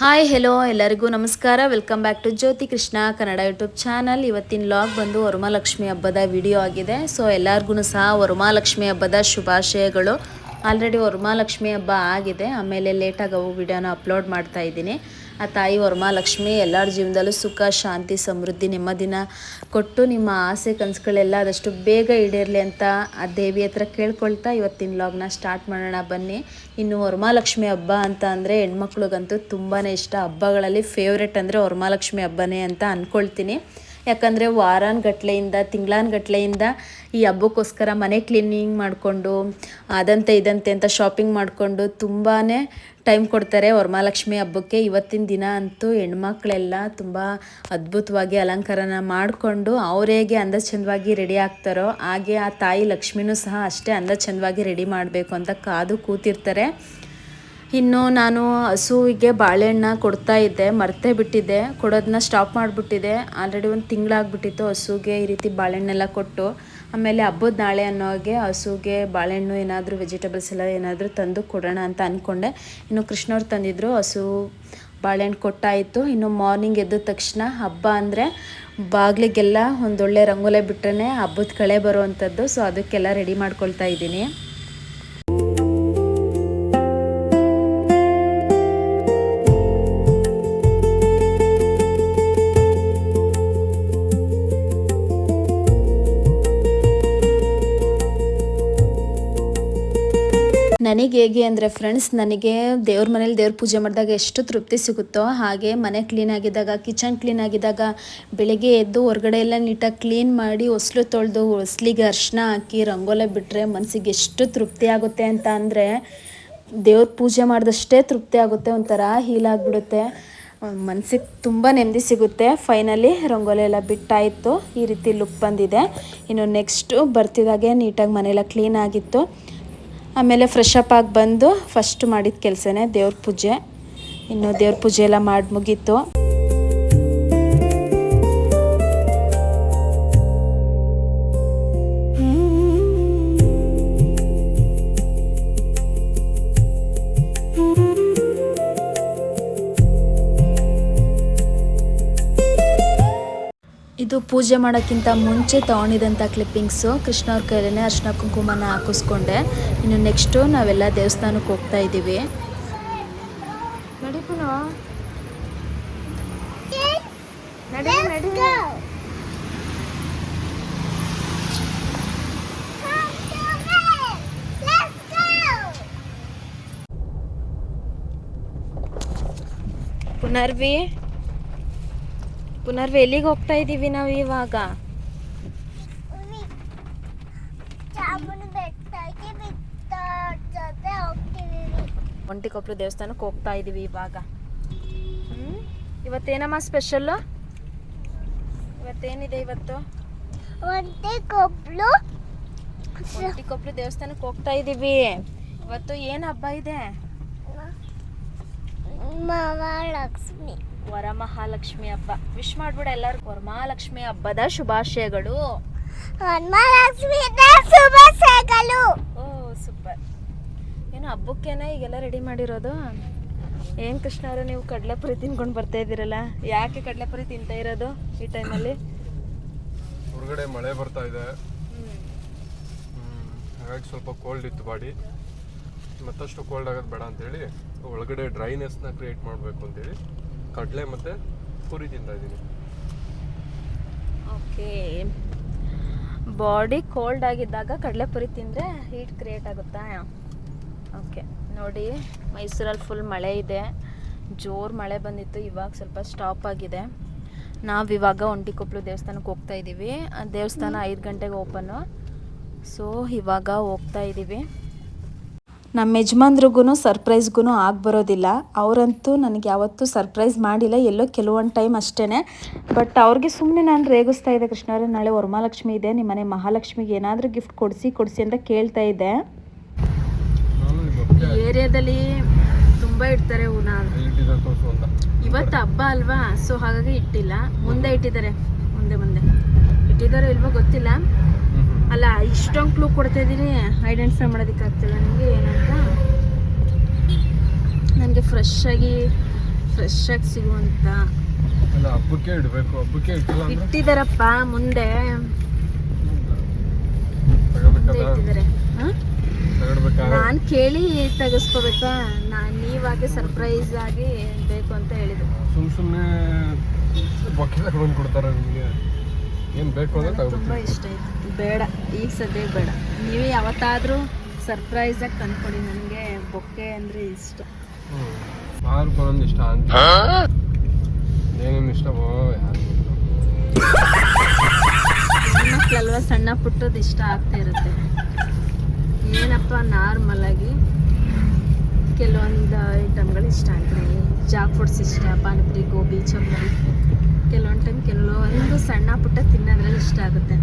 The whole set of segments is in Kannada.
ಹಾಯ್ ಹೆಲೋ ಎಲ್ಲರಿಗೂ ನಮಸ್ಕಾರ. Welcome back to Jyothi Krishna Kannada YouTube channel. ಇವತ್ತಿನ ಲಾಗ್ ಬಂದು ವರಮಹಾಲಕ್ಷ್ಮಿ ಹಬ್ಬದ ವಿಡಿಯೋ ಆಗಿದೆ. ಸೊ ಎಲ್ಲರಿಗೂ ಸಹ ವರಮಹಾಲಕ್ಷ್ಮಿ ಹಬ್ಬದ ಶುಭಾಶಯಗಳು. ಆಲ್ರೆಡಿ ವರಮಹಾಲಕ್ಷ್ಮಿ ಹಬ್ಬ ಆಗಿದೆ, ಆಮೇಲೆ ಲೇಟಾಗಿ ಅವು ವಿಡಿಯೋನ ಅಪ್ಲೋಡ್ ಮಾಡ್ತಾ ಇದ್ದೀನಿ. ಆ ತಾಯಿ ವರಮಹಾಲಕ್ಷ್ಮಿ ಎಲ್ಲರ ಜೀವನದಲ್ಲೂ ಸುಖ, ಶಾಂತಿ, ಸಮೃದ್ಧಿ, ನೆಮ್ಮದಿನ ಕೊಟ್ಟು ನಿಮ್ಮ ಆಸೆ ಕನಸುಗಳೆಲ್ಲ ಆದಷ್ಟು ಬೇಗ ಈಡೇರಲಿ ಅಂತ ಆ ದೇವಿ ಹತ್ರ ಕೇಳ್ಕೊಳ್ತಾ ಇವತ್ತಿನ ಲಾಗ್ನ ಸ್ಟಾರ್ಟ್ ಮಾಡೋಣ ಬನ್ನಿ. ಇನ್ನು ವರಮಹಾಲಕ್ಷ್ಮಿ ಹಬ್ಬ ಅಂತ ಅಂದರೆ ಹೆಣ್ಮಕ್ಳಿಗಂತೂ ತುಂಬಾ ಇಷ್ಟ. ಹಬ್ಬಗಳಲ್ಲಿ ಫೇವ್ರೆಟ್ ಅಂದರೆ ವರಮಹಾಲಕ್ಷ್ಮಿ ಹಬ್ಬನೇ ಅಂತ ಅಂದ್ಕೊಳ್ತೀನಿ. ಯಾಕಂದರೆ ವಾರಾನ್ಗಟ್ಲೆಯಿಂದ ತಿಂಗಳಾನ್ಗಟ್ಲೆಯಿಂದ ಈ ಹಬ್ಬಕ್ಕೋಸ್ಕರ ಮನೆ ಕ್ಲೀನಿಂಗ್ ಮಾಡಿಕೊಂಡು ಅದಂತೆ ಇದಂತೆ ಅಂತ ಶಾಪಿಂಗ್ ಮಾಡಿಕೊಂಡು ತುಂಬಾ ಟೈಮ್ ಕೊಡ್ತಾರೆ ವರಮಹಾಲಕ್ಷ್ಮಿ ಹಬ್ಬಕ್ಕೆ. ಇವತ್ತಿನ ದಿನ ಅಂತೂ ಹೆಣ್ಮಕ್ಳೆಲ್ಲ ತುಂಬ ಅದ್ಭುತವಾಗಿ ಅಲಂಕಾರನ ಮಾಡಿಕೊಂಡು ಅವ್ರು ಹೇಗೆ ಅಂದ ಚಂದವಾಗಿ ರೆಡಿ ಆಗ್ತಾರೋ ಹಾಗೆ ಆ ತಾಯಿ ಲಕ್ಷ್ಮಿನೂ ಸಹ ಅಷ್ಟೇ ಅಂದ ಚಂದವಾಗಿ ರೆಡಿ ಮಾಡಬೇಕು ಅಂತ ಕಾದು ಕೂತಿರ್ತಾರೆ. ಇನ್ನು ನಾನು ಹಸುವಿಗೆ ಬಾಳೆಹಣ್ಣ ಕೊಡ್ತಾ ಇದ್ದೆ, ಮರ್ತೇ ಬಿಟ್ಟಿದ್ದೆ, ಕೊಡೋದನ್ನ ಸ್ಟಾಪ್ ಮಾಡಿಬಿಟ್ಟಿದ್ದೆ. ಆಲ್ರೆಡಿ ಒಂದು ತಿಂಗಳಾಗ್ಬಿಟ್ಟಿತ್ತು ಹಸುಗೆ ಈ ರೀತಿ ಬಾಳೆಹಣ್ಣೆಲ್ಲ ಕೊಟ್ಟು. ಆಮೇಲೆ ಹಬ್ಬದ ನಾಳೆ ಅನ್ನೋಗೆ ಹಸುಗೆ ಬಾಳೆಹಣ್ಣು ಏನಾದರೂ ವೆಜಿಟೇಬಲ್ಸ್ ಎಲ್ಲ ಏನಾದರೂ ತಂದು ಕೊಡೋಣ ಅಂತ ಅಂದ್ಕೊಂಡೆ. ಇನ್ನು ಕೃಷ್ಣವ್ರು ತಂದಿದ್ದರು, ಹಸು ಬಾಳೆಹಣ್ಣು ಕೊಟ್ಟಾಯಿತು. ಇನ್ನು ಮಾರ್ನಿಂಗ್ ಎದ್ದ ತಕ್ಷಣ ಹಬ್ಬ ಅಂದರೆ ಬಾಗಿಲಿಗೆಲ್ಲ ಒಂದೊಳ್ಳೆ ರಂಗೋಲೆ ಬಿಟ್ಟರೆ ಹಬ್ಬದ ಕಳೆ ಬರುವಂಥದ್ದು. ಸೊ ಅದಕ್ಕೆಲ್ಲ ರೆಡಿ ಮಾಡ್ಕೊಳ್ತಾ ಇದ್ದೀನಿ. ನನಗೆ ಹೇಗೆ ಅಂದರೆ ಫ್ರೆಂಡ್ಸ್, ನನಗೆ ದೇವ್ರ ಮನೇಲಿ ದೇವ್ರ ಪೂಜೆ ಮಾಡಿದಾಗ ಎಷ್ಟು ತೃಪ್ತಿ ಸಿಗುತ್ತೋ ಹಾಗೆ ಮನೆ ಕ್ಲೀನ್ ಆಗಿದ್ದಾಗ, ಕಿಚನ್ ಕ್ಲೀನ್ ಆಗಿದ್ದಾಗ, ಬೆಳಗ್ಗೆ ಎದ್ದು ಹೊರಗಡೆ ಎಲ್ಲ ನೀಟಾಗಿ ಕ್ಲೀನ್ ಮಾಡಿ ಹೊಸ್ಲು ತೊಳೆದು ಹೊಸ್ಲಿಗೆ ಅರ್ಶಿನ ಹಾಕಿ ರಂಗೋಲೆ ಬಿಟ್ಟರೆ ಮನಸ್ಸಿಗೆ ಎಷ್ಟು ತೃಪ್ತಿ ಆಗುತ್ತೆ ಅಂತ ಅಂದರೆ ದೇವ್ರ ಪೂಜೆ ಮಾಡಿದಷ್ಟೇ ತೃಪ್ತಿ ಆಗುತ್ತೆ, ಒಂಥರ ಹೀಲ್ ಆಗಿಬಿಡುತ್ತೆ, ಮನಸ್ಸಿಗೆ ತುಂಬ ನೆಮ್ಮದಿ ಸಿಗುತ್ತೆ. ಫೈನಲಿ ರಂಗೋಲಿ ಎಲ್ಲ ಬಿಟ್ಟಾಯಿತು, ಈ ರೀತಿ ಲುಕ್ ಬಂದಿದೆ. ಇನ್ನು ನೆಕ್ಸ್ಟು ಬರ್ತಿದ್ದಾಗೆ ನೀಟಾಗಿ ಮನೆಯೆಲ್ಲ ಕ್ಲೀನ್ ಆಗಿತ್ತು. ಆಮೇಲೆ ಫ್ರೆಶ್ ಅಪ್ ಆಗಿ ಬಂದು ಫಸ್ಟ್ ಮಾಡಿದ ಕೆಲಸನೇ ದೇವ್ರ ಪೂಜೆ. ಇನ್ನು ದೇವ್ರ ಪೂಜೆ ಎಲ್ಲ ಮಾಡಿ ಮುಗೀತು. ಇದು ಪೂಜೆ ಮಾಡೋಕ್ಕಿಂತ ಮುಂಚೆ ತೊಗೊಂಡಿದ್ದಂಥ ಕ್ಲಿಪ್ಪಿಂಗ್ಸು. ಕೃಷ್ಣವ್ರ ಕೈಲೇ ಅರ್ಶಿನ ಕುಂಕುಮನ ಹಾಕಿಸ್ಕೊಂಡೆ. ಇನ್ನು ನೆಕ್ಸ್ಟು ನಾವೆಲ್ಲ ದೇವಸ್ಥಾನಕ್ಕೆ ಹೋಗ್ತಾ ಇದ್ದೀವಿ. ಪುನರ್ವಿ ಎಲ್ಲಿಗೆ ಹೋಗ್ತಾ ಇದ್ದೀವಿ ನಾವು ಇವಾಗ? ಒಂಟಿಕೊಪ್ಪಲು ದೇವಸ್ಥಾನಕ್ಕೆ ಹೋಗ್ತಾ ಇದ್ದೀವಿ ಇವಾಗ. ಇವತ್ತೇನಮ್ಮ ಸ್ಪೆಷಲ್ಲು? ಇವತ್ತೇನಿದೆ ಇವತ್ತು? ಒಂಟಿಕೊಪ್ಪಲು ದೇವಸ್ಥಾನಕ್ಕೆ ಹೋಗ್ತಾ ಇದ್ದೀವಿ. ಇವತ್ತು ಏನು ಹಬ್ಬ ಇದೆ? ವರಮಹಾಲಕ್ಷ್ಮಿ ಹಬ್ಬ. ವಿಶ್ ಮಾಡ್ಬಿಡ ಎಲ್ಲರಿಗೂ ವರಮಹಾಲಕ್ಷ್ಮಿ ಹಬ್ಬದ ಶುಭಾಶಯಗಳು. ಓ ಸೂಪರ್. ಏನು ಹಬ್ಬಕ್ಕೇನ ಈಗೆಲ್ಲ ರೆಡಿ ಮಾಡಿರೋದು? ಏನು ಕೃಷ್ಣ ಅವರು, ನೀವು ಕಡಲೆಪುರಿ ತಿನ್ಕೊಂಡು ಬರ್ತಾ ಇದ್ದೀರಲ್ಲ, ಯಾಕೆ ಕಡಲೆಪುರಿ ತಿಂತಾ ಇರೋದು ಈ ಟೈಮಲ್ಲಿ? ಹೊರಗಡೆ ಮಳೆ ಬರ್ತಾ ಇದೆ, ಹಾಗಾಗಿ ಸ್ವಲ್ಪ ಕೋಲ್ಡ್ ಇತ್ತು ಬಾಡಿ. ಮತ್ತಷ್ಟು ಕೋಲ್ಡ್ ಆಗೋದು ಬೇಡ ಅಂತೇಳಿ ಒಳಗಡೆ ಡ್ರೈನೆಸ್ನ ಕ್ರಿಯೇಟ್ ಮಾಡಬೇಕು ಅಂತೇಳಿ ಕಡಲೆ ಮತ್ತು ಪುರಿ ತಿಂತಾ ಇದ್ದೀನಿ. ಓಕೆ, ಬಾಡಿ ಕೋಲ್ಡ್ ಆಗಿದ್ದಾಗ ಕಡಲೆಪುರಿ ತಿಂದರೆ ಹೀಟ್ ಕ್ರಿಯೇಟ್ ಆಗುತ್ತಾ? ಓಕೆ. ನೋಡಿ, ಮೈಸೂರಲ್ಲಿ ಫುಲ್ ಮಳೆ ಇದೆ, ಜೋರು ಮಳೆ ಬಂದಿತ್ತು, ಇವಾಗ ಸ್ವಲ್ಪ ಸ್ಟಾಪ್ ಆಗಿದೆ. ನಾವಿವಾಗ ಒಂಟಿಕೊಪ್ಪಲು ದೇವಸ್ಥಾನಕ್ಕೆ ಹೋಗ್ತಾ ಇದ್ದೀವಿ. ದೇವಸ್ಥಾನ 5 ಗಂಟೆಗೆ ಓಪನ್ನು. ಸೊ ಇವಾಗ ಹೋಗ್ತಾ ಇದ್ದೀವಿ. ನಮ್ಮ ಯಜಮಾನ್ರಿಗೂ ಸರ್ಪ್ರೈಸ್ಗೂ ಆಗಿ ಬರೋದಿಲ್ಲ. ಅವರಂತೂ ನನಗೆ ಯಾವತ್ತೂ ಸರ್ಪ್ರೈಸ್ ಮಾಡಿಲ್ಲ, ಎಲ್ಲೋ ಕೆಲವೊಂದು ಟೈಮ್ ಅಷ್ಟೇ. ಬಟ್ ಅವ್ರಿಗೆ ಸುಮ್ಮನೆ ನಾನು ರೇಗಿಸ್ತಾ ಇದ್ದೆ, ಕೃಷ್ಣವ್ರೆ ನಾಳೆ ವರಮಹಾಲಕ್ಷ್ಮಿ ಇದೆ, ನಿಮ್ಮ ಮನೆ ಮಹಾಲಕ್ಷ್ಮಿಗೆ ಏನಾದರೂ ಗಿಫ್ಟ್ ಕೊಡಿಸಿ ಅಂತ ಕೇಳ್ತಾ ಇದ್ದೆ. ಏರಿಯಾದಲ್ಲಿ ತುಂಬ ಇಡ್ತಾರೆ ಹೂನ. ಇವತ್ತು ಹಬ್ಬ ಅಲ್ವಾ, ಸೊ ಹಾಗಾಗಿ ಇಟ್ಟಿಲ್ಲ. ಮುಂದೆ ಇಟ್ಟಿದ್ದಾರೆ, ಮುಂದೆ ಇಟ್ಟಿದ್ದಾರೋ ಇಲ್ವೋ ಗೊತ್ತಿಲ್ಲ. ಅಲ್ಲ, ಇಷ್ಟೊಂದು ಕ್ಲೂ ಕೊಡ್ತಾ ಇದ್ದೀನಿ, ಐಡೆಂಟಿಫೈ ಮಾಡೋದಕ್ಕಾಗ್ತಿಲ್ಲ ನನಗೆ ಏನಂತ. ನನಗೆ ಫ್ರೆಶ್ ಆಗಿ ಫ್ರೆಶ್ ಆಗಿ ಸಿಗುವಂತ ಅಲ್ಲ ಹಬ್ಬಕ್ಕೆ ಇಡಬೇಕು, ಹಬ್ಬಕ್ಕೆ ಇಟ್ಟಿಲ್ಲ ಅಂದ್ರೆ ಇಟ್ಟಿದಾರಪ್ಪ ಮುಂದೆ ತಗೋಬೇಕಲ್ಲ, ಇಟ್ಟಿದ್ದಾರೆ. ತಗೊಳ್ಬೇಕಾದ್ರೆ ನಾನು ಕೇಳಿ ತೆಗೆಸ್ಕೋಬೇಕಾ? ನೀವಾಗೆ ಸರ್ಪ್ರೈಸ್ ಆಗಿ ಬೇಕು ಅಂತ ಹೇಳಿದ್ರು. ಸುಮ್ಮನೆ ಬೊಕ್ಕೆ ತಗೊಂಡು ಕೊಡ್ತಾರೆ ನಿಮಗೆ. ಏನು ಬೇಕು ಅಂದ್ರೆ ತುಂಬ ತಗೋಬೇಕು. ಇಷ್ಟ ಆಯ್ತು. ಬೇಡ ಈಗ ಸದ್ಯಕ್ಕೆ ಬೇಡ, ನೀವೇ ಯಾವತ್ತಾದರೂ ಸರ್ಪ್ರೈಸಾಗಿ ತಂದ್ಕೊಡಿ. ನನಗೆ ಬೊಕ್ಕೆ ಅಂದರೆ ಇಷ್ಟ. ಯಾರಿಗೂ ಒಂದೊಂದು ಇಷ್ಟ ಅಂತ, ಏನೇನು ಇಷ್ಟವೋ ಯಾರಿಗೂ ಮಕ್ಕಳಲ್ವ, ಸಣ್ಣ ಪುಟ್ಟದ್ದು ಇಷ್ಟ ಆಗ್ತಾ ಇರುತ್ತೆ. ಏನಪ್ಪ ನಾರ್ಮಲ್ ಆಗಿ ಕೆಲವೊಂದು ಐಟಮ್ಗಳು ಇಷ್ಟ ಆಗ್ತದೆ. ಜಾಕ್ ಫುಡ್ಸ್ ಇಷ್ಟ, ಪಾನಿಪುರಿ, ಗೋಬಿ, ಚಪ್ಪಲಿ. ಕೆಲವೊಂದು ಟೈಮ್ ಕೆಲವೊಂದು ಸಣ್ಣ ಪುಟ್ಟ ತಿನ್ನೋದ್ರಲ್ಲಿ ಇಷ್ಟ ಆಗುತ್ತೆ.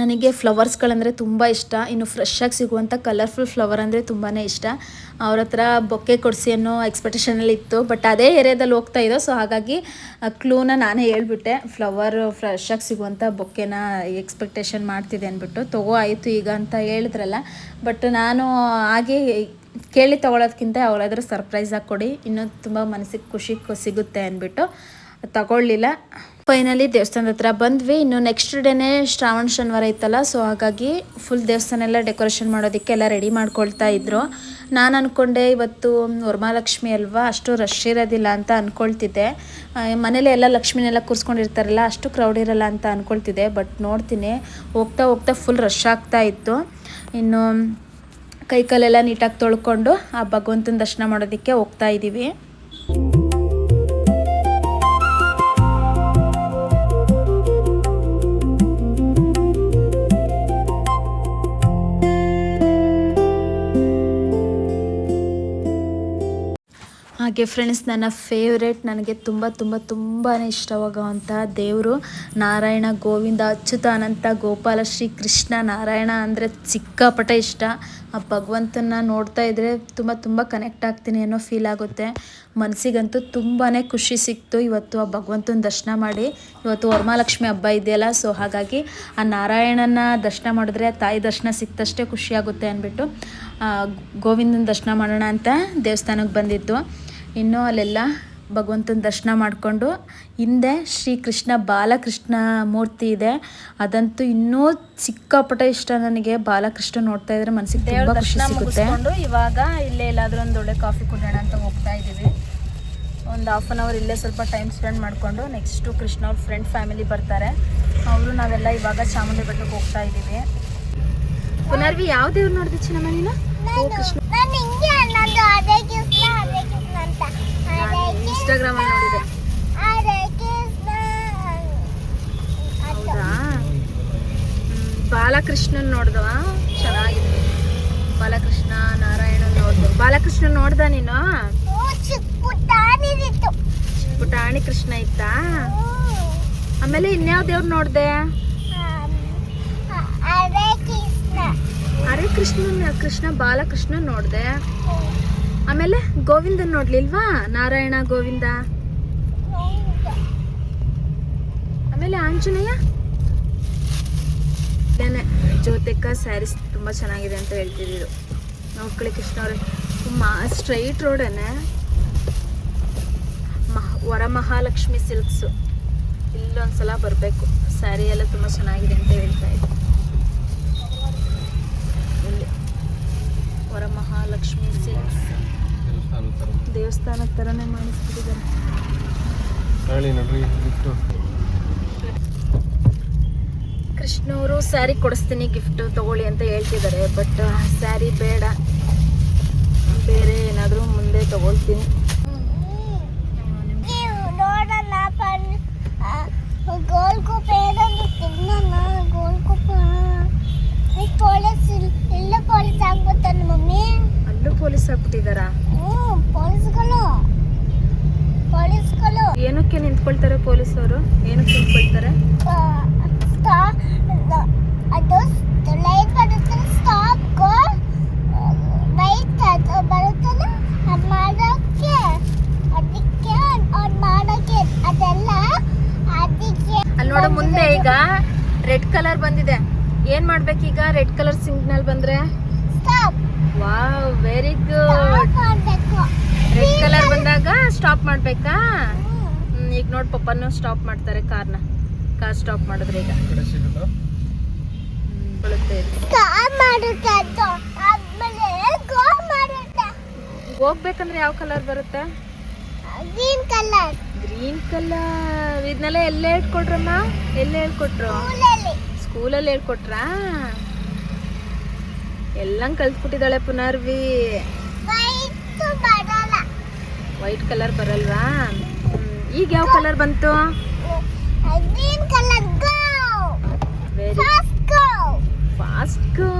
ನನಗೆ ಫ್ಲವರ್ಸ್ಗಳಂದರೆ ತುಂಬ ಇಷ್ಟ. ಇನ್ನು ಫ್ರೆಶ್ಶಾಗಿ ಸಿಗುವಂಥ ಕಲರ್ಫುಲ್ ಫ್ಲವರ್ ಅಂದರೆ ತುಂಬಾ ಇಷ್ಟ. ಅವ್ರ ಹತ್ರ ಬೊಕ್ಕೆ ಕೊಡಿಸಿ ಅನ್ನೋ ಎಕ್ಸ್ಪೆಕ್ಟೇಷನಲ್ಲಿ ಇತ್ತು. ಬಟ್ ಅದೇ ಏರಿಯಾದಲ್ಲಿ ಹೋಗ್ತಾ ಇದ್ದೋ, ಸೊ ಹಾಗಾಗಿ ಕ್ಲೂನ ನಾನೇ ಹೇಳ್ಬಿಟ್ಟೆ. ಫ್ಲವರ್ ಫ್ರೆಶ್ಶಾಗಿ ಸಿಗುವಂಥ ಬೊಕ್ಕೆನ ಎಕ್ಸ್ಪೆಕ್ಟೇಷನ್ ಮಾಡ್ತಿದ್ದೆ ಅಂದ್ಬಿಟ್ಟು. ತಗೋ ಆಯಿತು ಈಗ ಅಂತ ಹೇಳಿದ್ರಲ್ಲ. ಬಟ್ ನಾನು ಹಾಗೆ ಕೇಳಿ ತೊಗೊಳೋದ್ಕಿಂತ ಅವಳಾದರೂ ಸರ್ಪ್ರೈಸಾಗಿ ಕೊಡಿ, ಇನ್ನೂ ತುಂಬ ಮನಸ್ಸಿಗೆ ಖುಷಿ ಸಿಗುತ್ತೆ ಅಂದ್ಬಿಟ್ಟು ತಗೊಳ್ಳಿಲ್ಲ. ಫೈನಲಿ ದೇವಸ್ಥಾನದ ಹತ್ರ ಬಂದ್ವಿ. ಇನ್ನು ನೆಕ್ಸ್ಟ್ ಡೇನೇ ಶ್ರಾವಣ ಶನಿವಾರ ಇತ್ತಲ್ಲ, ಸೊ ಹಾಗಾಗಿ ಫುಲ್ ದೇವಸ್ಥಾನ ಎಲ್ಲ ಡೆಕೋರೇಷನ್ ಮಾಡೋದಕ್ಕೆ ಎಲ್ಲ ರೆಡಿ ಮಾಡ್ಕೊಳ್ತಾ ಇದ್ರು. ನಾನು ಅಂದ್ಕೊಂಡೆ ಇವತ್ತು ವರಮಹಾಲಕ್ಷ್ಮಿ ಅಲ್ವಾ, ಅಷ್ಟು ರಶ್ ಇರೋದಿಲ್ಲ ಅಂತ ಅಂದ್ಕೊಳ್ತಿದ್ದೆ. ಮನೇಲಿ ಎಲ್ಲ ಲಕ್ಷ್ಮಿನೆಲ್ಲ ಕೂರಿಸ್ಕೊಂಡಿರ್ತಾರಲ್ಲ, ಅಷ್ಟು ಕ್ರೌಡ್ ಇರಲ್ಲ ಅಂತ ಅಂದ್ಕೊಳ್ತಿದ್ದೆ. ಬಟ್ ನೋಡ್ತೀನಿ ಹೋಗ್ತಾ ಹೋಗ್ತಾ ಫುಲ್ ರಶ್ ಆಗ್ತಾ ಇತ್ತು. ಇನ್ನು ಕೈಕಾಲೆಲ್ಲ ನೀಟಾಗಿ ತೊಳ್ಕೊಂಡು ಆ ಭಗವಂತನ ದರ್ಶನ ಮಾಡೋದಕ್ಕೆ ಹೋಗ್ತಾ ಇದ್ದೀವಿ. ಹಾಗೆ ಫ್ರೆಂಡ್ಸ್, ನನ್ನ ಫೇವ್ರೇಟ್, ನನಗೆ ತುಂಬಾ ಇಷ್ಟವಾಗುವಂಥ ದೇವರು ನಾರಾಯಣ, ಗೋವಿಂದ, ಅಚ್ಯುತ, ಅನಂತ, ಗೋಪಾಲ, ಶ್ರೀ ಕೃಷ್ಣ. ನಾರಾಯಣ ಅಂದರೆ ಸಿಕ್ಕಾಪಟ್ಟೆ ಇಷ್ಟ. ಆ ಭಗವಂತನ ನೋಡ್ತಾ ಇದ್ದರೆ ತುಂಬ ಕನೆಕ್ಟ್ ಆಗ್ತೀನಿ ಅನ್ನೋ ಫೀಲ್ ಆಗುತ್ತೆ. ಮನಸ್ಸಿಗಂತೂ ತುಂಬಾ ಖುಷಿ ಸಿಕ್ತು ಇವತ್ತು ಆ ಭಗವಂತನ ದರ್ಶನ ಮಾಡಿ. ಇವತ್ತು ವರಮಹಾಲಕ್ಷ್ಮಿ ಹಬ್ಬ ಇದೆಯಲ್ಲ, ಸೊ ಹಾಗಾಗಿ ಆ ನಾರಾಯಣನ ದರ್ಶನ ಮಾಡಿದ್ರೆ ತಾಯಿ ದರ್ಶನ ಸಿಕ್ತಷ್ಟೇ ಖುಷಿಯಾಗುತ್ತೆ ಅಂದ್ಬಿಟ್ಟು ಗೋವಿಂದನ ದರ್ಶನ ಮಾಡೋಣ ಅಂತ ದೇವಸ್ಥಾನಕ್ಕೆ ಬಂದಿದ್ದು. ಇನ್ನೂ ಅಲ್ಲೆಲ್ಲ ಭಗವಂತನ ದರ್ಶನ ಮಾಡಿಕೊಂಡು ಹಿಂದೆ ಶ್ರೀಕೃಷ್ಣ ಬಾಲಕೃಷ್ಣ ಮೂರ್ತಿ ಇದೆ. ಅದಂತೂ ಇನ್ನೂ ಸಿಕ್ಕಾಪಟ್ಟೆ ಇಷ್ಟ ನನಗೆ. ಬಾಲಕೃಷ್ಣ ನೋಡ್ತಾ ಇದ್ರೆ ಮನಸ್ಸಿಗೆ ತುಂಬ ಖುಷಿ ಸಿಗುತ್ತೆ. ಇವಾಗ ಇಲ್ಲೇ ಎಲ್ಲಾದರೂ ಒಂದು ಒಳ್ಳೆ ಕಾಫಿ ಕುಡಿಯೋಣ ಅಂತ ಹೋಗ್ತಾ ಇದ್ದೀವಿ. ಒಂದು ಹಾಫ್ ಆನ್ ಅವರ್ ಇಲ್ಲೇ ಸ್ವಲ್ಪ ಟೈಮ್ ಸ್ಪೆಂಡ್ ಮಾಡಿಕೊಂಡು ನೆಕ್ಸ್ಟು ಕೃಷ್ಣ ಅವ್ರ ಫ್ರೆಂಡ್ ಫ್ಯಾಮಿಲಿ ಬರ್ತಾರೆ. ಅವರು ನಾವೆಲ್ಲ ಇವಾಗ ಚಾಮುಂಡಿ ಬೆಟ್ಟಕ್ಕೆ ಹೋಗ್ತಾ ಇದ್ದೀವಿ. ಪುನರ್ವಿ ಯಾವ ದೇವ್ರು ನೋಡಿದೆ ಚಿನ್ನಮ್ಮ ನೀನು? ಕೃಷ್ಣ ಇನ್ಸ್ಟಾಗ್ರಾಮ್ ಅಲ್ಲಿ ನೋಡಿದೆ. ಹೌದಾ? ಬಾಲಕೃಷ್ಣನ್ ನೋಡ್ದವ, ಚೆನ್ನಾಗಿದೆ. ಬಾಲಕೃಷ್ಣ ನಾರಾಯಣನ್ ನೋಡ್ದ. ಬಾಲಕೃಷ್ಣ ನೋಡ್ದ ನೀನು? ಪುಟಾಣಿ ಕೃಷ್ಣ ಇತ್ತಾ? ಆಮೇಲೆ ಇನ್ಯಾವ ದೇವ್ರು ನೋಡ್ದೆ? ಹರೇ ಕೃಷ್ಣ ಬಾಲಕೃಷ್ಣ ನೋಡ್ದೆ. ಆಮೇಲೆ ಗೋವಿಂದನ್ ನೋಡ್ಲಿಲ್ವಾ? ನಾರಾಯಣ ಗೋವಿಂದ. ಆಮೇಲೆ ಆಂಜನೇಯ. ಜ್ಯೋತಿಕ ಸ್ಯಾರೀಸ್ ತುಂಬಾ ಚೆನ್ನಾಗಿದೆ ಅಂತ ಹೇಳ್ತಿದ್ರು. ನೋಡ್ಕೊಳ್ಳಿ ಕೃಷ್ಣ ಅವ್ರೆ, ಸ್ಟ್ರೈಟ್ ರೋಡನೆ ವರಮಹಾಲಕ್ಷ್ಮಿ ಸಿಲ್ಕ್ಸ್. ಇಲ್ಲೊಂದ್ಸಲ ಬರಬೇಕು. ಸ್ಯಾರಿ ಎಲ್ಲ ತುಂಬ ಚೆನ್ನಾಗಿದೆ ಅಂತ ಹೇಳ್ತಾ ಇದ್ರು. ಇಲ್ಲಿ ವರಮಹಾಲಕ್ಷ್ಮಿ ಸಿಲ್ಕ್ಸ್ ದೇವಸ್ಥಾನ ಥರನೇ ಮಾಡಿಸ್ಬಿಟ್ಟಿದ್ದಾರೆ. ಕೃಷ್ಣವರು ಸ್ಯಾರಿ ಕೊಡಿಸ್ತೀನಿ ಗಿಫ್ಟ್ ತಗೊಳ್ಳಿ ಅಂತ ಹೇಳ್ತಿದ್ದಾರೆ. ಬಟ್ ಸ್ಯಾರಿ ಬೇಡ, ಬೇರೆ ಏನಾದರೂ ಮುಂದೆ ತಗೊಳ್ತೀನಿ. ಅಲ್ಲೂ ಪೊಲೀಸ್ ಆಗ್ಬಿಟ್ಟಿದಾರ? ಏನಕ್ಕೆ ನಿಂತ್ಕೊಳ್ತಾರೆ ಪೊಲೀಸವರು? ಏನಕ್ಕೆ ನಿಂತ್ಕೊಳ್ತಾರೆ? ಅಲ್ಲಿ ನೋಡ ಮುಂದೆ ಈಗ ರೆಡ್ ಕಲರ್ ಬಂದಿದೆ. ಏನ್ ಮಾಡ್ಬೇಕೀಗ? ರೆಡ್ ಕಲರ್ ಸಿಗ್ನಲ್ ಬಂದ್ರೆ wow, very good. Red colour stop ಮಾಡ್ಬೇಕಾ? ಈಗ ನೋಡಿ ಪಪ್ಪನ್ನು ಸ್ಟಾಪ್ ಮಾಡ್ತಾರೆ ಕಾರ್ ಸ್ಟಾಪ್ ಮಾಡಿದ್ರೆ ಈಗ ಹೋಗ್ಬೇಕಂದ್ರೆ ಯಾವ ಕಲರ್ ಬರುತ್ತೆ? Green colour. ಇದನ್ನೆಲ್ಲ ಎಲ್ಲೇ ಹೇಳ್ಕೊಟ್ರಮ್ಮ? ಎಲ್ಲೇ ಹೇಳ್ಕೊಟ್ರು? ಸ್ಕೂಲಲ್ಲಿ ಹೇಳ್ಕೊಟ್ರಾ? ಎಲ್ಲಂಗ್ ಕಲ್ತ್ಬಿಟ್ಟಿದ್ದಾಳೆ ಪುನರ್ವಿ. ವೈಟ್ ಕಲರ್ ಬರಲ್ವಾ? ಈಗ ಯಾವ ಕಲರ್ ಬಂತು? ಫಾಸ್ಟ್ ಗೋ.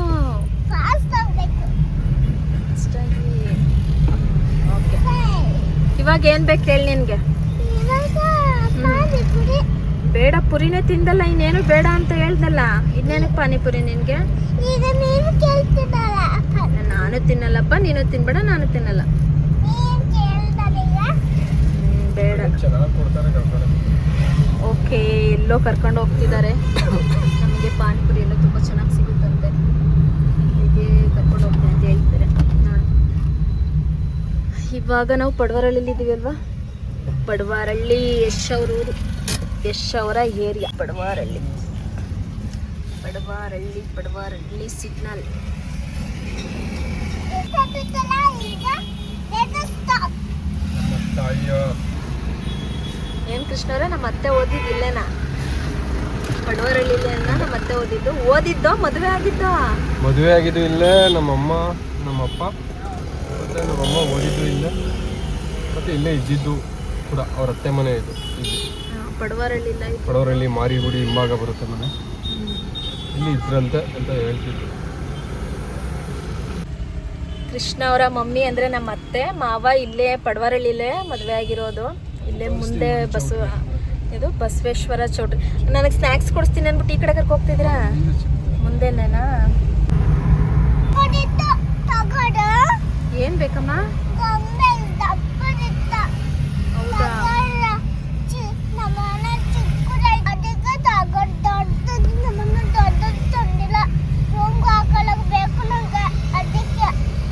ಇವಾಗ ಏನ್ ಬೇಕು ಹೇಳಿ ನಿನ್ಗೆ? ಬೇಡ, ಪುರಿನೇ ತಿಂದಲ್ಲ, ಇನ್ನೇನು ಬೇಡ ಅಂತ ಹೇಳ್ದಲ್ಲ. ಇನ್ನೇನಕ್ಕೆ ಪಾನಿಪುರಿ ನಿನ್ಗೆ? ನಾನು ತಿನ್ನಲ್ಲಪ್ಪ, ನೀನು ತಿನ್ಬೇಡ, ನಾನು ತಿನ್ನಲ್ಲ. ಬೇಡ. ಓಕೆ, ಎಲ್ಲೋ ಕರ್ಕೊಂಡು ಹೋಗ್ತಿದ್ದಾರೆ. ನಮಗೆ ಪಾನಿಪುರಿ ಎಲ್ಲ ತುಂಬ ಚೆನ್ನಾಗಿ ಸಿಗುತ್ತಂತೆ. ಹೀಗೆ ಕರ್ಕೊಂಡು ಹೋಗ್ತೀನಿ ಅಂತ ಹೇಳ್ತಾರೆ. ನೋಡಿ, ಇವಾಗ ನಾವು ಪಡವರಳ್ಳಿಲಿ ಇದ್ದೀವಿ ಅಲ್ವಾ? ಪಡವರಳ್ಳಿ ಯಶ್ ಅವರ ಏರಿಯಾ. ಪಡವರಳ್ಳಿ ಸಿಗ್ನಲ್. ಏನ್ ಕೃಷ್ಣವ್ರೆ, ನಮ್ಮ ಅತ್ತೆ ಓದಿದ್ದಿಲ್ಲೇನಾ? ಪಡವರಳ್ಳಿಲೇ ನಮ್ಮ ಅತ್ತೆ ಓದಿದ್ದೋ ಮದುವೆ ಆಗಿದ್ದು ಇಲ್ಲೇ. ನಮ್ಮಮ್ಮ ನಮ್ಮಪ್ಪ ಮತ್ತೆ ನಮ್ಮಮ್ಮ ಓದಿದ್ದು ಇಲ್ಲೇ, ಮತ್ತೆ ಇಲ್ಲೇ ಇದ್ದಿದ್ದು ಕೂಡ. ಅವ್ರ ಅತ್ತೆ ಮನೆ ಇದು ಪಡವರಳ್ಳಿ ಮಾರಿಗುಡಿ ಹಿಂಭಾಗ ಬರುತ್ತೆ ಮನೆ. ಇಲ್ಲಿ ಇದ್ರಂತೆ ಅಂತ ಹೇಳ್ತಿದ್ರು. ಕೃಷ್ಣ ಅವರ ಮಮ್ಮಿ ಅಂದ್ರೆ ನಮ್ಮ ಅತ್ತೆ ಮಾವ ಇಲ್ಲೇ ಪಡವರಳ್ಳಿಲೇ ಮದುವೆ ಆಗಿರೋದು. ಇಲ್ಲೇ ಮುಂದೆ ಬಸವೇಶ್ವರ ಚೌಟ್ರಿ. ನನಗೆ ಸ್ನ್ಯಾಕ್ಸ್ ಕೊಡಿಸ್ತೀನಿ ಅಂದ್ಬಿಟ್ಟು ಈ ಕಡೆ ಕರ್ಕೊ ಹೋಗ್ತಿದ್ರಾ? ಮುಂದೆನೇನಾ? ಏನ್ ಬೇಕಮ್ಮ? ಹೌದಾ?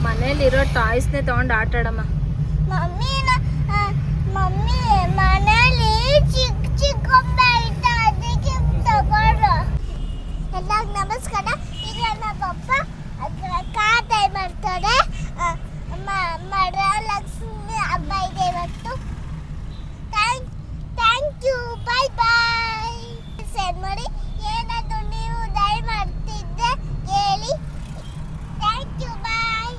ಮನೇಲಿರೋ ಟಾಯ್ಸ್ನೇ ತಗೊಂಡು ಆಟ ಆಡಮ್ಮ. ಮನೇಲಿ ಚಿಕ್ಕ ಗೊಂಬೆ ಐತೆ, ಅದಕ್ಕೆ ತಗೊಂಡು. ಎಲ್ಲರಿಗೂ ನಮಸ್ಕಾರ. ಈಗ ನಮ್ಮ ಪಪ್ಪ ಖಾತೆ ಮಾಡ್ತಾರೆ. ವರಲಕ್ಷ್ಮಿ ಹಬ್ಬ ಇದೆ ಇವತ್ತು. Thank you. ಬಾಯ್. ಶೇರ್ ಮಾಡಿ. ಏನಾದರೂ ನೀವು ದಯ ಮಾಡ್ತಿದ್ದೆ ಹೇಳಿ. Thank you. ಬಾಯ್.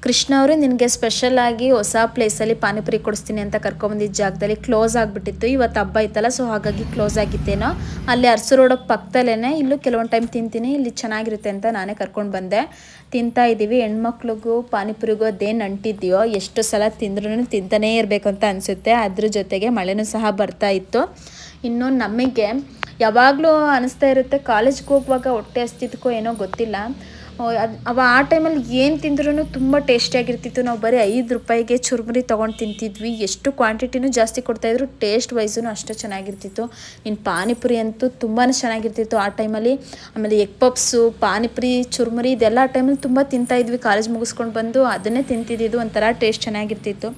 ಕೃಷ್ಣ ಅವರು ನಿನಗೆ ಸ್ಪೆಷಲ್ ಆಗಿ ಹೊಸ ಪ್ಲೇಸಲ್ಲಿ ಪಾನಿಪುರಿ ಕೊಡಿಸ್ತೀನಿ ಅಂತ ಕರ್ಕೊಂಬಂದಿದ್ದ ಜಾಗದಲ್ಲಿ ಕ್ಲೋಸ್ ಆಗಿಬಿಟ್ಟಿತ್ತು. ಇವತ್ತು ಹಬ್ಬ ಇತ್ತಲ್ಲ, ಸೊ ಹಾಗಾಗಿ ಕ್ಲೋಸ್ ಆಗಿತ್ತೇನೋ. ಅಲ್ಲಿ ಅರಸು ರೋಡ್ ಪಕ್ಕದಲ್ಲೇ ಇಲ್ಲೂ ಕೆಲವೊಂದು ಟೈಮ್ ತಿಂತೀನಿ, ಇಲ್ಲಿ ಚೆನ್ನಾಗಿರುತ್ತೆ ಅಂತ ನಾನೇ ಕರ್ಕೊಂಡು ಬಂದೆ. ತಿಂತಾ ಇದ್ದೀವಿ. ಹೆಣ್ಮಕ್ಳಿಗೂ ಪಾನಿಪುರಿಗೂ ಅದೇನು ಅಂಟಿದೆಯೋ, ಎಷ್ಟು ಸಲ ತಿಂದ್ರೂ ತಿಂತಾನೇ ಇರಬೇಕು ಅಂತ ಅನಿಸುತ್ತೆ. ಅದ್ರ ಜೊತೆಗೆ ಮಳೆನೂ ಸಹ ಬರ್ತಾ ಇತ್ತು. ಇನ್ನು ನಮಗೆ ಯಾವಾಗಲೂ ಅನಿಸ್ತಾ ಇರುತ್ತೆ, ಕಾಲೇಜ್ಗೆ ಹೋಗುವಾಗ ಹೊಟ್ಟೆ ಹಸ್ತಿದ್ದಕ್ಕೋ ಏನೋ ಗೊತ್ತಿಲ್ಲ, ಆ ಟೈಮಲ್ಲಿ ಏನು ತಿಂದ್ರೂ ತುಂಬ ಟೇಸ್ಟಿಯಾಗಿರ್ತಿತ್ತು. ನಾವು ಬರೀ 5 ರೂಪಾಯಿಗೆ ಚುರುಮುರಿ ತೊಗೊಂಡು ತಿಂತಿದ್ವಿ. ಎಷ್ಟು ಕ್ವಾಂಟಿಟಿನೂ ಜಾಸ್ತಿ ಕೊಡ್ತಾಯಿದ್ರು, ಟೇಸ್ಟ್ ವೈಸೂ ಅಷ್ಟೇ ಚೆನ್ನಾಗಿರ್ತಿತ್ತು. ಇನ್ನು ಪಾನಿಪುರಿ ಅಂತೂ ತುಂಬಾ ಚೆನ್ನಾಗಿರ್ತಿತ್ತು ಆ ಟೈಮಲ್ಲಿ. ಆಮೇಲೆ ಎಗ್ ಪಪ್ಸು, ಪಾನಿಪುರಿ, ಚುರುಮುರಿ ಇದೆಲ್ಲ ಆ ಟೈಮಲ್ಲಿ ತುಂಬ ತಿಂತಾಯಿದ್ವಿ. ಕಾಲೇಜ್ ಮುಗಿಸ್ಕೊಂಡು ಬಂದು ಅದನ್ನೇ ತಿಂತಿದ್ದು, ಒಂಥರ ಟೇಸ್ಟ್ ಚೆನ್ನಾಗಿರ್ತಿತ್ತು.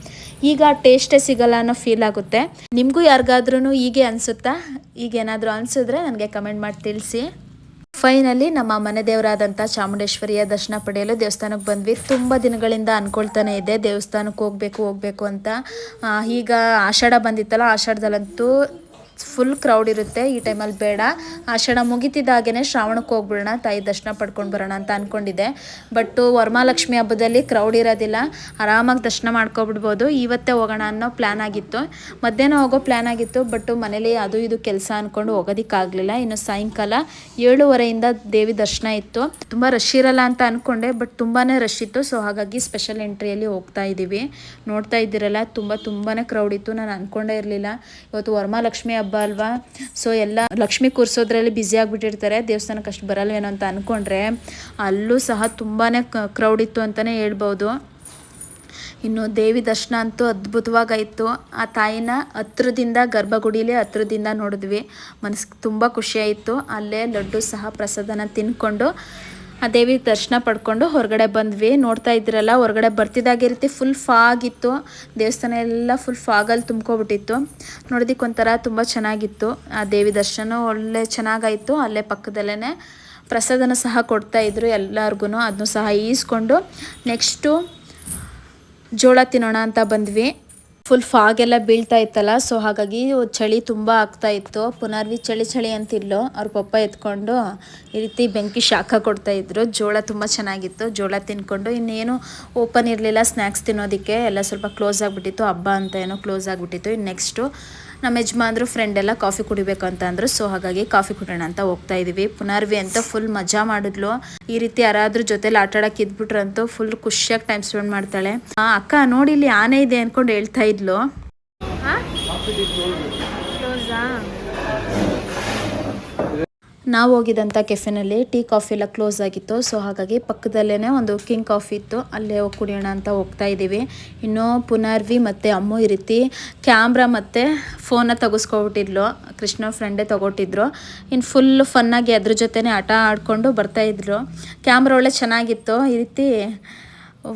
ಈಗ ಆ ಟೇಸ್ಟೇ ಸಿಗಲ್ಲ ಅನ್ನೋ ಫೀಲ್ ಆಗುತ್ತೆ. ನಿಮಗೂ ಯಾರಿಗಾದ್ರೂ ಹೀಗೆ ಅನಿಸುತ್ತಾ? ಈಗೇನಾದರೂ ಅನಿಸಿದ್ರೆ ನನಗೆ ಕಮೆಂಟ್ ಮಾಡಿ ತಿಳಿಸಿ. ಫೈನಲಿ ನಮ್ಮ ಮನೆ ದೇವರಾದಂಥ ಚಾಮುಂಡೇಶ್ವರಿಯ ದರ್ಶನ ಪಡೆಯಲು ದೇವಸ್ಥಾನಕ್ಕೆ ಬಂದ್ವಿ. ತುಂಬ ದಿನಗಳಿಂದ ಅಂದ್ಕೊಳ್ತಾನೆ ಇದೆ ದೇವಸ್ಥಾನಕ್ಕೆ ಹೋಗಬೇಕು ಅಂತ. ಈಗ ಆಷಾಢ ಬಂದಿತ್ತಲ್ಲ, ಆಷಾಢದಲ್ಲಂತೂ ಫುಲ್ ಕ್ರೌಡ್ ಇರುತ್ತೆ. ಈ ಟೈಮಲ್ಲಿ ಬೇಡ, ಆಷಾಢ ಮುಗಿತಿದ್ದಾಗೇ ಶ್ರಾವಣಕ್ಕೆ ಹೋಗ್ಬಿಡೋಣ, ತಾಯಿ ದರ್ಶನ ಪಡ್ಕೊಂಡು ಬರೋಣ ಅಂತ ಅಂದ್ಕೊಂಡಿದ್ದೆ. ಬಟ್ ವರಮಹಾಲಕ್ಷ್ಮಿ ಹಬ್ಬದಲ್ಲಿ ಕ್ರೌಡ್ ಇರೋದಿಲ್ಲ, ಆರಾಮಾಗಿ ದರ್ಶನ ಮಾಡ್ಕೊಬಿಡ್ಬೋದು. ಇವತ್ತೇ ಹೋಗೋಣ ಅನ್ನೋ ಪ್ಲ್ಯಾನ್ ಆಗಿತ್ತು. ಮಧ್ಯಾಹ್ನ ಹೋಗೋ ಪ್ಲ್ಯಾನ್ ಆಗಿತ್ತು, ಬಟ್ ಮನೇಲಿ ಅದು ಇದು ಕೆಲಸ ಅಂದ್ಕೊಂಡು ಹೋಗೋದಕ್ಕಾಗಲಿಲ್ಲ. ಇನ್ನು ಸಾಯಂಕಾಲ 7:30 ದೇವಿ ದರ್ಶನ ಇತ್ತು. ತುಂಬ ರಶ್ ಇರಲ್ಲ ಅಂತ ಅಂದ್ಕೊಂಡೆ, ಬಟ್ ತುಂಬಾ ರಶ್ ಇತ್ತು. ಸೊ ಹಾಗಾಗಿ ಸ್ಪೆಷಲ್ ಎಂಟ್ರಿಯಲ್ಲಿ ಹೋಗ್ತಾ ಇದ್ದೀವಿ. ನೋಡ್ತಾ ಇದ್ದೀರಲ್ಲ, ತುಂಬಾ ಕ್ರೌಡ್ ಇತ್ತು. ನಾನು ಅಂದ್ಕೊಂಡೇ ಇರಲಿಲ್ಲ. ಇವತ್ತು ವರಮಹಾಲಕ್ಷ್ಮಿ ಹಬ್ಬ ಅಲ್ವಾ, ಸೊ ಎಲ್ಲ ಲಕ್ಷ್ಮಿ ಕೂರಿಸೋದ್ರಲ್ಲಿ ಬ್ಯುಸಿ ಆಗಿಬಿಟ್ಟಿರ್ತಾರೆ. ದೇವಸ್ಥಾನಕ್ಕೆ ಅಷ್ಟು ಬರಲ್ವೇನೋ ಅಂತ ಅಂದ್ಕೊಂಡ್ರೆ ಅಲ್ಲೂ ಸಹ ತುಂಬಾ ಕ್ರೌಡ್ ಇತ್ತು ಅಂತಲೇ ಹೇಳ್ಬೋದು. ಇನ್ನು ದೇವಿ ದರ್ಶನ ಅಂತೂ ಅದ್ಭುತವಾಗಾಯಿತು. ಆ ತಾಯಿನ ಹತ್ರದಿಂದ, ಗರ್ಭಗುಡಿಲೇ ಹತ್ರದಿಂದ ನೋಡಿದ್ವಿ. ಮನಸ್ಸಿಗೆ ತುಂಬ ಖುಷಿಯಾಯಿತು. ಅಲ್ಲೇ ಲಡ್ಡು ಸಹ ಪ್ರಸಾದನ ತಿನ್ಕೊಂಡು ಆ ದೇವಿ ದರ್ಶನ ಪಡ್ಕೊಂಡು ಹೊರಗಡೆ ಬಂದ್ವಿ. ನೋಡ್ತಾ ಇದ್ರಲ್ಲ, ಹೊರಗಡೆ ಬರ್ತಿದ್ದಾಗೆ ರೀತಿ ಫುಲ್ ಫಾಗ್ ಇತ್ತು. ದೇವಸ್ಥಾನ ಎಲ್ಲ ಫುಲ್ ಫಾಗಲ್ಲಿ ತುಂಬ್ಕೊಬಿಟ್ಟಿತ್ತು. ನೋಡೋದಕ್ಕೆ ಒಂಥರ ತುಂಬ ಚೆನ್ನಾಗಿತ್ತು. ಆ ದೇವಿ ದರ್ಶನ ಒಳ್ಳೆ ಚೆನ್ನಾಗಾಯಿತು. ಅಲ್ಲೇ ಪಕ್ಕದಲ್ಲೇ ಪ್ರಸಾದನ ಸಹ ಕೊಡ್ತಾಯಿದ್ರು ಎಲ್ಲರಿಗೂ. ಅದನ್ನು ಸಹ ಈಸ್ಕೊಂಡು ನೆಕ್ಸ್ಟು ಜೋಳ ತಿನ್ನೋಣ ಅಂತ ಬಂದ್ವಿ. ಫುಲ್ ಫಾಗೆಲ್ಲ ಬೀಳ್ತಾ ಇತ್ತಲ್ಲ, ಸೊ ಹಾಗಾಗಿ ಚಳಿ ತುಂಬ ಆಗ್ತಾ ಇತ್ತು. ಪುನರ್ವಿ ಚಳಿ ಅಂತಿದ್ಲು. ಅವ್ರ ಪಪ್ಪ ಎತ್ಕೊಂಡು ಈ ರೀತಿ ಬೆಂಕಿ ಶಾಖ ಕೊಡ್ತಾಯಿದ್ರು. ಜೋಳ ತುಂಬ ಚೆನ್ನಾಗಿತ್ತು. ಜೋಳ ತಿನ್ಕೊಂಡು ಇನ್ನೇನು ಓಪನ್ ಇರಲಿಲ್ಲ ಸ್ನ್ಯಾಕ್ಸ್ ತಿನ್ನೋದಕ್ಕೆ, ಎಲ್ಲ ಸ್ವಲ್ಪ ಕ್ಲೋಸ್ ಆಗಿಬಿಟ್ಟಿತ್ತು. ಹಬ್ಬ ಅಂತ ಏನೋ ಕ್ಲೋಸ್ ಆಗಿಬಿಟ್ಟಿತ್ತು. ಇನ್ನು ನೆಕ್ಸ್ಟು ನಮ್ಮ ಯಜಮಾನ್ರು ಫ್ರೆಂಡ್ ಎಲ್ಲ ಕಾಫಿ ಕುಡಿಬೇಕು ಅಂತ ಅಂದರು. ಸೊ ಹಾಗಾಗಿ ಕಾಫಿ ಕುಡಿಯೋಣ ಅಂತ ಹೋಗ್ತಾ ಇದ್ದೀವಿ. ಪುನರ್ವಿ ಅಂತ ಫುಲ್ ಮಜಾ ಮಾಡಿದ್ಲು. ಈ ರೀತಿ ಯಾರಾದ್ರೂ ಜೊತೆಲಿ ಆಟಾಡಕ್ಕೆ ಇದ್ಬಿಟ್ರಂತೂ ಫುಲ್ ಖುಷಿಯಾಗಿ ಟೈಮ್ ಸ್ಪೆಂಡ್ ಮಾಡ್ತಾಳೆ. ಅಕ್ಕ ನೋಡಿ ಇಲ್ಲಿ ಆನೆ ಇದೆ ಅನ್ಕೊಂಡು ಹೇಳ್ತಾ ಇದ್ಲು. ನಾವು ಹೋಗಿದ್ದಂಥ ಕೆಫೆನಲ್ಲಿ ಟೀ ಕಾಫಿ ಎಲ್ಲ ಕ್ಲೋಸ್ ಆಗಿತ್ತು. ಸೊ ಹಾಗಾಗಿ ಪಕ್ಕದಲ್ಲೇ ಒಂದು ಕಿಂಗ್ ಕಾಫಿ ಇತ್ತು, ಅಲ್ಲೇ ಹೋಗಿ ಕುಡಿಯೋಣ ಅಂತ ಹೋಗ್ತಾ ಇದ್ದೀವಿ. ಇನ್ನು ಪುನರ್ವಿ ಮತ್ತು ಅಮ್ಮು ಈ ರೀತಿ ಕ್ಯಾಮ್ರಾ ಮತ್ತು ಫೋನ್ನ ತೆಗೆಸ್ಕೊಬಿಟ್ಟಿದ್ಲು. ಕೃಷ್ಣ ಫ್ರೆಂಡೇ ತೊಗೊಟ್ಟಿದ್ರು. ಇನ್ನು ಫುಲ್ ಫನ್ನಾಗಿ ಅದ್ರ ಜೊತೆನೇ ಆಟ ಆಡಿಕೊಂಡು ಬರ್ತಾಯಿದ್ರು. ಕ್ಯಾಮ್ರಾ ಒಳ್ಳೆ ಚೆನ್ನಾಗಿತ್ತು. ಈ ರೀತಿ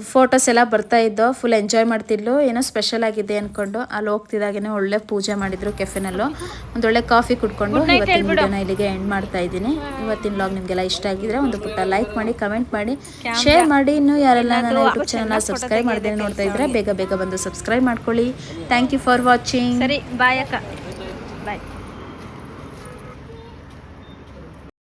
ಫೋಟೋಸ್ ಎಲ್ಲ ಬರ್ತಾಯಿದ್ದೋ. Full enjoy ಮಾಡ್ತಿದ್ಲು. ಏನೋ ಸ್ಪೆಷಲ್ ಆಗಿದೆ ಅಂದ್ಕೊಂಡು ಅಲ್ಲಿ ಹೋಗ್ತಿದ್ದಾಗೇ ಒಳ್ಳೆ ಪೂಜೆ ಮಾಡಿದ್ರು ಕೆಫೆನಲ್ಲೂ. ಒಂದೊಳ್ಳೆ ಕಾಫಿ ಕುಡ್ಕೊಂಡು ಇವತ್ತಿನ ವಿಡಿಯೋನ ಇಲ್ಲಿಗೆ ಎಂಡ್ ಮಾಡ್ತಾ ಇದ್ದೀನಿ. ಇವತ್ತಿನ ವ್ಲಾಗ್ ನಿಮಗೆಲ್ಲ ಇಷ್ಟ ಆಗಿದ್ರೆ ಒಂದು ಪುಟ್ಟ ಲೈಕ್ ಮಾಡಿ, ಕಮೆಂಟ್ ಮಾಡಿ, ಶೇರ್ ಮಾಡಿ. ಇನ್ನೂ ಯಾರೆಲ್ಲ ನನ್ನ ಯೂಟ್ಯೂಬ್ ಚಾನಲ್ ಸಬ್ಸ್ಕ್ರೈಬ್ ಮಾಡದೆ ನೋಡ್ತಾ ಇದ್ರೆ ಬೇಗ ಬಂದು ಸಬ್ಸ್ಕ್ರೈಬ್ ಮಾಡ್ಕೊಳ್ಳಿ. Thank you for watching. ಸರಿ ಬಾಯ್ ಅಕ್ಕ, ಬಾಯ್.